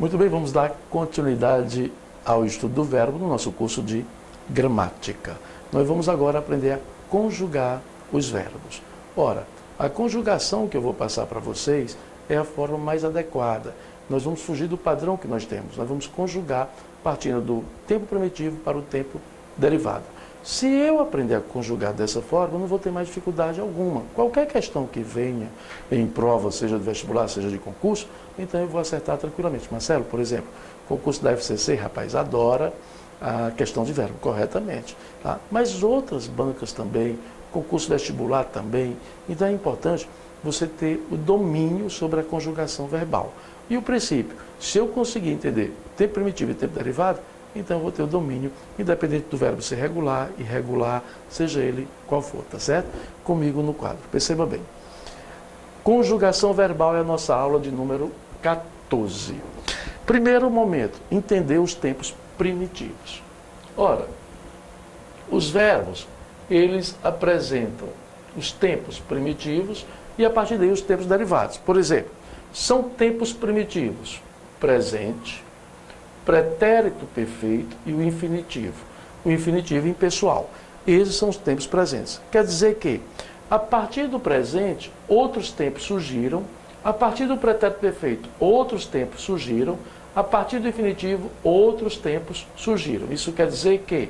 Muito bem, vamos dar continuidade ao estudo do verbo no nosso curso de gramática. Nós vamos agora aprender a conjugar os verbos. Ora, a conjugação que eu vou passar para vocês é a forma mais adequada. Nós vamos fugir do padrão que nós temos. Nós vamos conjugar partindo do tempo primitivo para o tempo derivado. Se eu aprender a conjugar dessa forma, eu não vou ter mais dificuldade alguma. Qualquer questão que venha em prova, seja de vestibular, seja de concurso, então eu vou acertar tranquilamente. Marcelo, por exemplo, concurso da FCC, rapaz, adora a questão de verbo, corretamente. Tá? Mas outras bancas também, concurso vestibular também. Então é importante você ter o domínio sobre a conjugação verbal. E o princípio, se eu conseguir entender tempo primitivo e tempo derivado, então eu vou ter o domínio, independente do verbo ser regular, irregular, seja ele qual for, tá certo? Comigo no quadro. Perceba bem. Conjugação verbal é a nossa aula de número 14. Primeiro momento, entender os tempos primitivos. Ora, os verbos, eles apresentam os tempos primitivos e a partir daí os tempos derivados. Por exemplo, são tempos primitivos: presente, pretérito perfeito e o infinitivo. O infinitivo impessoal. Esses são os tempos presentes. Quer dizer que, a partir do presente, outros tempos surgiram. A partir do pretérito perfeito, outros tempos surgiram. A partir do infinitivo, outros tempos surgiram. Isso quer dizer que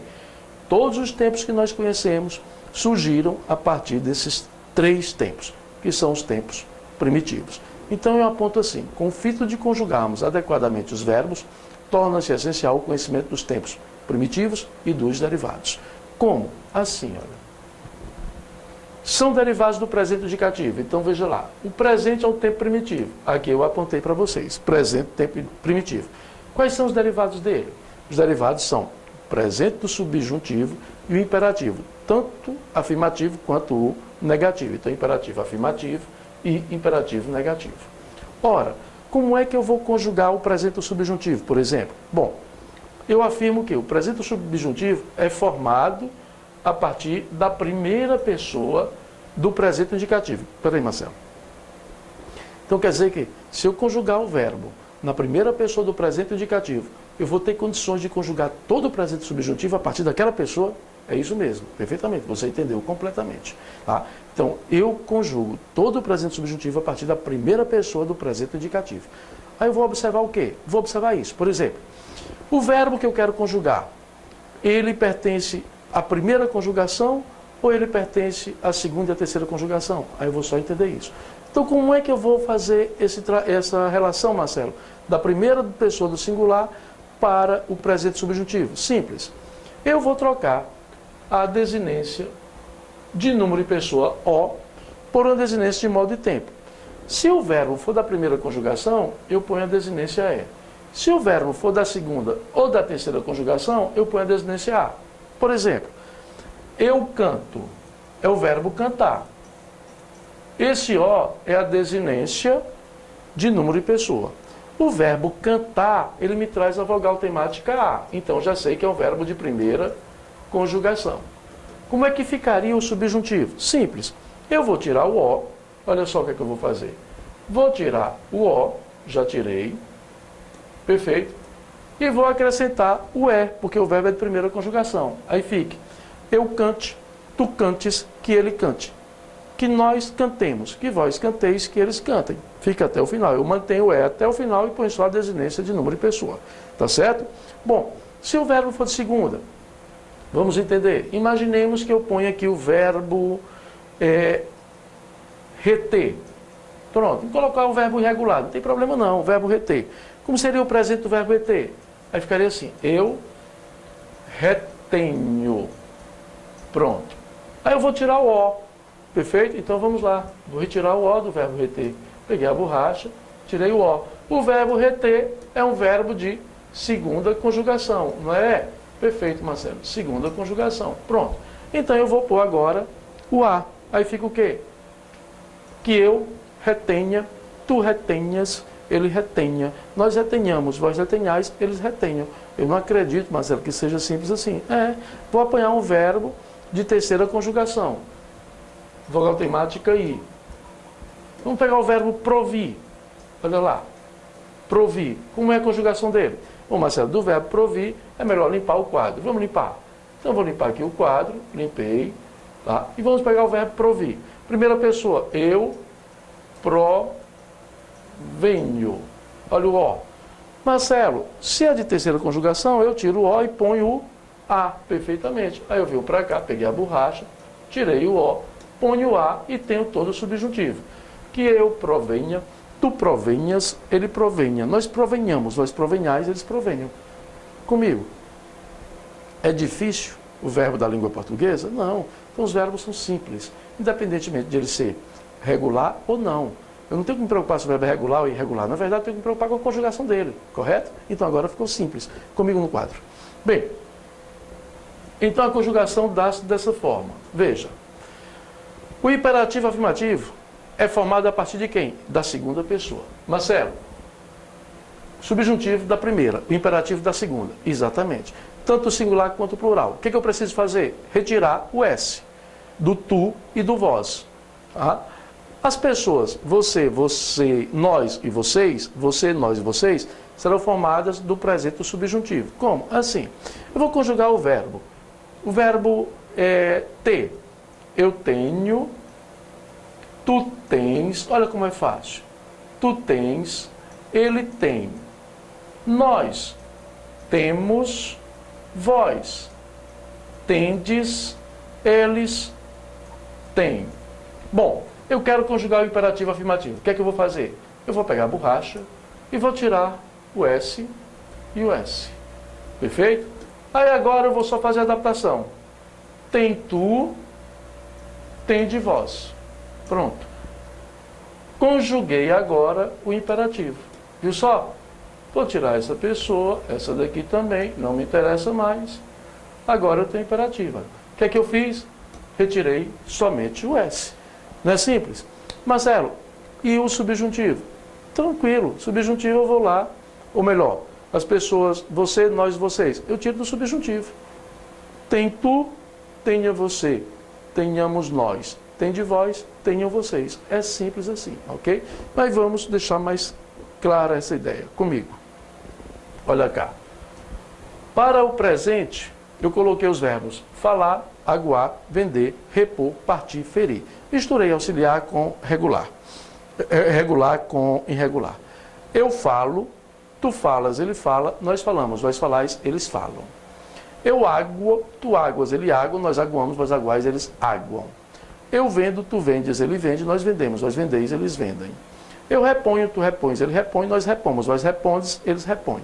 todos os tempos que nós conhecemos surgiram a partir desses três tempos, que são os tempos primitivos. Então eu aponto assim: com o fito de conjugarmos adequadamente os verbos, torna-se essencial o conhecimento dos tempos primitivos e dos derivados. Como? Assim, olha. São derivados do presente indicativo. Então, veja lá. O presente é o tempo primitivo. Aqui eu apontei para vocês. Presente, tempo primitivo. Quais são os derivados dele? Os derivados são o presente do subjuntivo e o imperativo. Tanto afirmativo quanto o negativo. Então, imperativo afirmativo e imperativo negativo. Ora, como é que eu vou conjugar o presente do subjuntivo, por exemplo? Bom, eu afirmo que o presente do subjuntivo é formado a partir da primeira pessoa do presente indicativo. Espera aí, Marcelo. Então quer dizer que, se eu conjugar o verbo na primeira pessoa do presente indicativo, eu vou ter condições de conjugar todo o presente subjuntivo a partir daquela pessoa? É isso mesmo, perfeitamente, você entendeu completamente. Tá? Então, eu conjugo todo o presente subjuntivo a partir da primeira pessoa do presente indicativo. Aí eu vou observar o quê? Vou observar isso. Por exemplo, o verbo que eu quero conjugar, ele pertence à primeira conjugação ou ele pertence à segunda e à terceira conjugação? Aí eu vou só entender isso. Então, como é que eu vou fazer essa relação, Marcelo, da primeira pessoa do singular para o presente subjuntivo? Simples. Eu vou trocar a desinência de número e pessoa O por uma desinência de modo e tempo. Se o verbo for da primeira conjugação, eu ponho a desinência E. Se o verbo for da segunda ou da terceira conjugação, eu ponho a desinência A. Por exemplo, eu canto é o verbo cantar. Esse O é a desinência de número e pessoa. O verbo cantar, ele me traz a vogal temática A. Então, já sei que é um verbo de primeira conjugação. Como é que ficaria o subjuntivo? Simples. Eu vou tirar o O. Olha só o que é que eu vou fazer. Vou tirar o O, já tirei. Perfeito. E vou acrescentar o E, porque o verbo é de primeira conjugação. Aí fica: eu cante, tu cantes, que ele cante. Que nós cantemos, que vós canteis, que eles cantem. Fica até o final. Eu mantenho o E até o final e ponho só a desinência de número e pessoa. Tá certo? Bom, se o verbo for de segunda, vamos entender. Imaginemos que eu ponho aqui o verbo reter. Pronto, vou colocar o verbo irregular. Não tem problema não, o verbo reter. Como seria o presente do verbo reter? Aí ficaria assim: eu retenho. Pronto. Aí eu vou tirar o O. Perfeito? Então vamos lá. Vou retirar o O do verbo reter. Peguei a borracha, tirei o O. O verbo reter é um verbo de segunda conjugação, não é? Perfeito, Marcelo. Segunda conjugação. Pronto. Então eu vou pôr agora o A. Aí fica o quê? Que eu retenha, tu retenhas, ele retenha. Nós retenhamos, vós retenhais, eles retenham. Eu não acredito, Marcelo, que seja simples assim. Vou apanhar um verbo de terceira conjugação. Vogal temática I. Vamos pegar o verbo provir. Olha lá. provir. Como é a conjugação dele? Bom, Marcelo, do verbo provir é melhor limpar o quadro. Vamos limpar. Então eu vou limpar aqui o quadro, limpei, tá? E vamos pegar o verbo provir. Primeira pessoa, eu provenho. Olha o O. Marcelo, se é de terceira conjugação, eu tiro o O e ponho o A, perfeitamente. Aí eu venho para cá, peguei a borracha, tirei o O, ponho o A e tenho todo o subjuntivo. Que eu provenha, tu provenhas, ele provenha. Nós provenhamos, vós provenhais, eles provenham. Comigo. É difícil o verbo da língua portuguesa? Não. Então os verbos são simples, independentemente de ele ser regular ou não. Eu não tenho que me preocupar se o verbo é regular ou irregular. Na verdade, eu tenho que me preocupar com a conjugação dele, correto? Então agora ficou simples. Comigo no quadro. Bem, então a conjugação dá-se dessa forma. Veja, o imperativo afirmativo é formado a partir de quem? Da segunda pessoa. Marcelo, subjuntivo da primeira, o imperativo da segunda. Exatamente. Tanto o singular quanto o plural. O que eu preciso fazer? Retirar o S do tu e do vós. Tá? As pessoas, você, nós e vocês, você, nós e vocês, serão formadas do presente do subjuntivo. Como? Assim. Eu vou conjugar o verbo. O verbo é ter. Eu tenho, tu tens, olha como é fácil. Tu tens, ele tem. Nós temos, vós tendes, eles têm. Bom, eu quero conjugar o imperativo afirmativo. O que é que eu vou fazer? Eu vou pegar a borracha e vou tirar o S e o S. Perfeito? Aí agora eu vou só fazer a adaptação. Tem tu, tem de vós. Pronto. Conjuguei agora o imperativo. Viu só? Vou tirar essa pessoa, essa daqui também, não me interessa mais. Agora eu tenho imperativa. O que é que eu fiz? Retirei somente o S. Não é simples? Marcelo, e o subjuntivo? Tranquilo, subjuntivo eu vou lá, ou melhor, as pessoas, você, nós, vocês, eu tiro do subjuntivo. Tem tu, tenha você, tenhamos nós, tem de vós, tenham vocês. É simples assim, ok? Mas vamos deixar mais clara essa ideia comigo. Olha cá. Para o presente, eu coloquei os verbos falar, aguar, vender, repor, partir, ferir. Misturei auxiliar com regular. Regular com irregular. Eu falo, tu falas, ele fala, nós falamos, vós falais, eles falam. Eu aguo, tu águas, ele água, nós aguamos, vós aguais, eles aguam. Eu vendo, tu vendes, ele vende, nós vendemos, vós vendeis, eles vendem. Eu reponho, tu repões, ele repõe, nós repomos, vós repondes, eles repõem.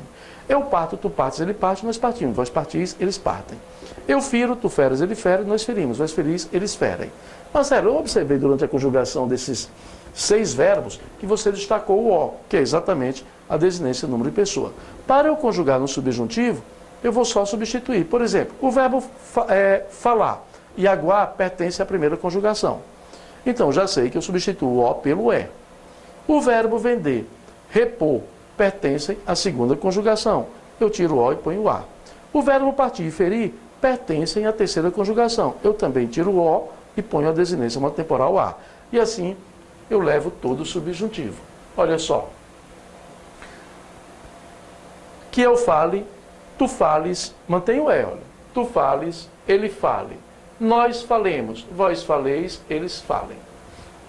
Eu parto, tu partes, ele parte, nós partimos, vós partis, eles partem. Eu firo, tu feres, ele fere, nós ferimos, vós feris, eles ferem. Marcelo, eu observei durante a conjugação desses 6 verbos que você destacou o O, que é exatamente a desinência número de pessoa. Para eu conjugar no subjuntivo, eu vou só substituir. Por exemplo, o verbo falar e aguar pertence à primeira conjugação. Então, já sei que eu substituo o O pelo E. O verbo vender, repor, pertencem à segunda conjugação. Eu tiro o O e ponho o A. O verbo partir e ferir pertencem à terceira conjugação. Eu também tiro o O e ponho a desinência monotemporal A. E assim, eu levo todo o subjuntivo. Olha só. Que eu fale, tu fales, mantém o E, olha. Tu fales, ele fale. Nós falemos, vós faleis, eles falem.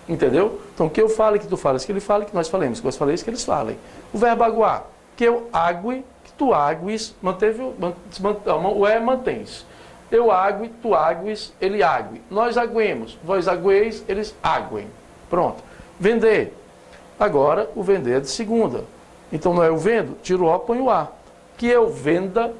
Entendeu? Então, que eu fale, que tu fales, que ele fale, que nós falemos, que vós faleis, que eles falem. O verbo aguar, que eu ague, que tu agues, o E mantém-se. Eu ague, tu agues, ele ague. Nós aguemos, vós agueis, eles aguem. Pronto. Vender. Agora, o vender é de segunda. Então, não é eu vendo, tiro o O, põe o A. Que eu venda,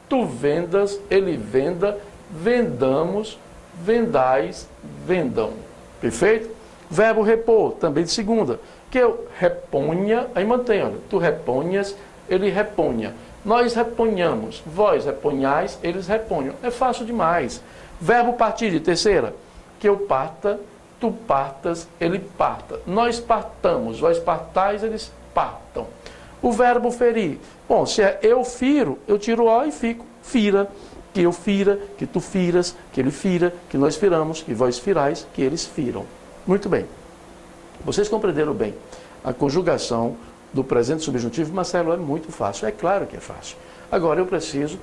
tu vendas, ele venda, vendamos, vendais, vendam. Perfeito? Verbo repor, também de segunda. Que eu reponha, aí mantém, olha. Tu reponhas, ele reponha. Nós reponhamos, vós reponhais, eles reponham. É fácil demais. Verbo partir de terceira. Que eu parta, tu partas, ele parta. Nós partamos, vós partais, eles partam. O verbo ferir. Bom, se é eu firo, eu tiro o O e fico fira. Que eu fira, que tu firas, que ele fira, que nós firamos, que vós firais, que eles firam. Muito bem. Vocês compreenderam bem a conjugação do presente subjuntivo, Marcelo, é muito fácil. É claro que é fácil. Agora eu preciso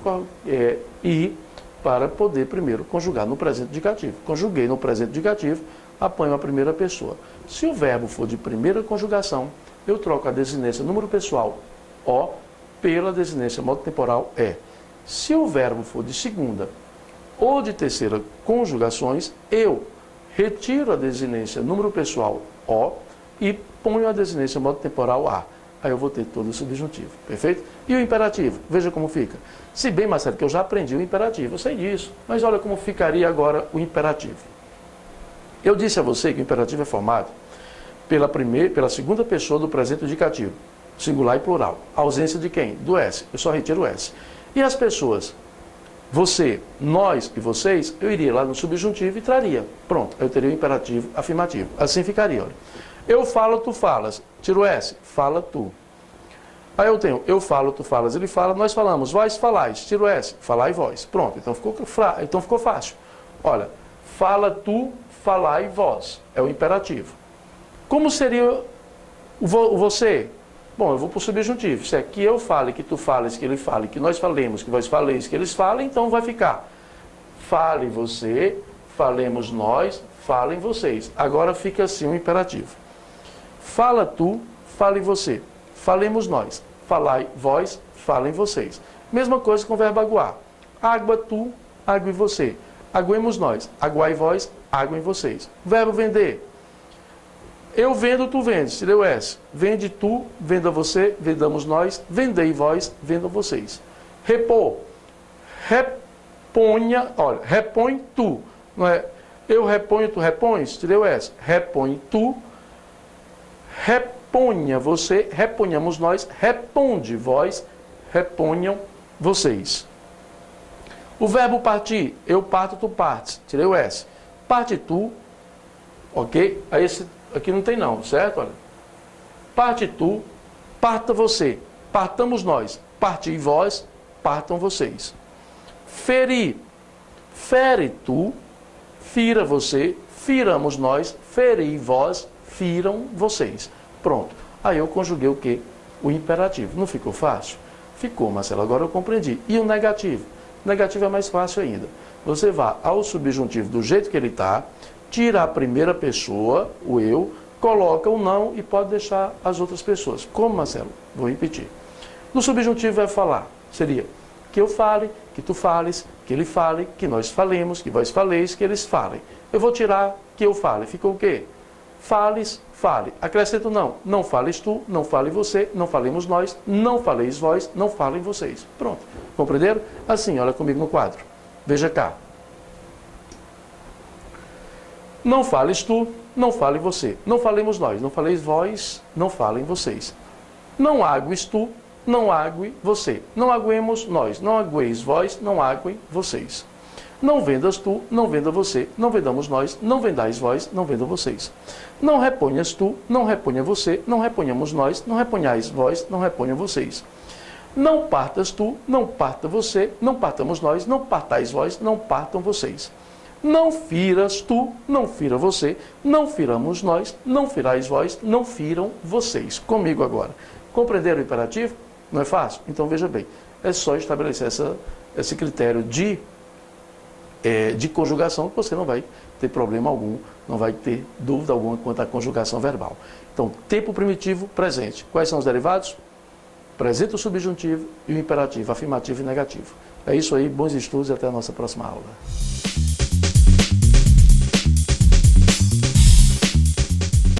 ir para poder primeiro conjugar no presente indicativo. Conjuguei no presente indicativo, apanho a primeira pessoa. Se o verbo for de primeira conjugação, eu troco a desinência número pessoal O pela desinência modo temporal E. Se o verbo for de segunda ou de terceira conjugações, eu retiro a desinência número pessoal O e ponho a desinência modo temporal A. Aí eu vou ter todo o subjuntivo, perfeito? E o imperativo? Veja como fica. Se bem, Marcelo, que eu já aprendi o imperativo, eu sei disso, mas olha como ficaria agora o imperativo. Eu disse a você que o imperativo é formado pela segunda pessoa do presente indicativo, singular e plural. A ausência de quem? Do S. Eu só retiro o S. E as pessoas? Você, nós e vocês, eu iria lá no subjuntivo e traria. Pronto, eu teria o imperativo afirmativo. Assim ficaria, olha. Eu falo, tu falas. Tiro o S. Fala tu. Aí eu tenho eu falo, tu falas, ele fala, nós falamos, vós falais. Tiro o S. Falai vós. Pronto, então ficou fácil. Olha, fala tu, falai vós. É o imperativo. Como seria o você? Bom, eu vou para o subjuntivo. Se é que eu fale, que tu fales, que ele fale, que nós falemos, que vós faleis, que eles falem, então vai ficar fale você, falemos nós, falem vocês. Agora fica assim o imperativo. Fala tu, fale você. Falemos nós. Falai vós, falem vocês. Mesma coisa com o verbo aguar. Água tu, ague você. Aguemos nós. Aguai vós, aguem vocês. Verbo vender. Eu vendo, tu vendes. Tirei o S. Vende tu, venda você, vendamos nós. Vendei vós, vendam vocês. Repor. Reponha. Olha, repõe tu. Não é eu reponho, tu repões? Tirei o S. Repõe tu. Reponha você, reponhamos nós, reponde vós, reponham vocês. O verbo partir, eu parto, tu partes. Tirei o S. Parte tu, ok? Aí esse aqui não tem não, certo? Olha. Parte tu, parta você, partamos nós, parti vós, partam vocês. Ferir, fere tu, fira você, firamos nós, feri vós, firam vocês. Pronto. Aí eu conjuguei o quê? O imperativo. Não ficou fácil? Ficou, Marcelo. Agora eu compreendi. E o negativo? O negativo é mais fácil ainda. Você vai ao subjuntivo do jeito que ele está, tira a primeira pessoa, o eu, coloca o não e pode deixar as outras pessoas. Como, Marcelo? Vou repetir. No subjuntivo vai falar. Seria que eu fale, que tu fales, que ele fale, que nós falemos, que vós faleis, que eles falem. Eu vou tirar que eu fale. Ficou o quê? Fales, fale. Acrescento não. Não fales tu, não fale você, não falemos nós, não faleis vós, não falem vocês. Pronto. Compreenderam? Assim, olha comigo no quadro. Veja cá. Não fales tu, não fale você. Não falemos nós, não faleis vós, não falem vocês. Não agues tu, não ague você. Não aguemos nós, não agueis vós, não aguem vocês. Não vendas tu, não venda você, não vendamos nós, não vendais vós, não vendam vocês. Não reponhas tu, não reponha você, não reponhamos nós, não reponhais vós, não reponham vocês. Não partas tu, não parta você, não partamos nós, não partais vós, não partam vocês. Não firas tu, não fira você, não firamos nós, não firais vós, não firam vocês. Comigo agora. Compreenderam o imperativo? Não é fácil? Então veja bem, é só estabelecer esse critério de conjugação que você não vai ter problema algum, não vai ter dúvida alguma quanto à conjugação verbal. Então, tempo primitivo, presente. Quais são os derivados? Presente, o subjuntivo e o imperativo, afirmativo e negativo. É isso aí, bons estudos e até a nossa próxima aula.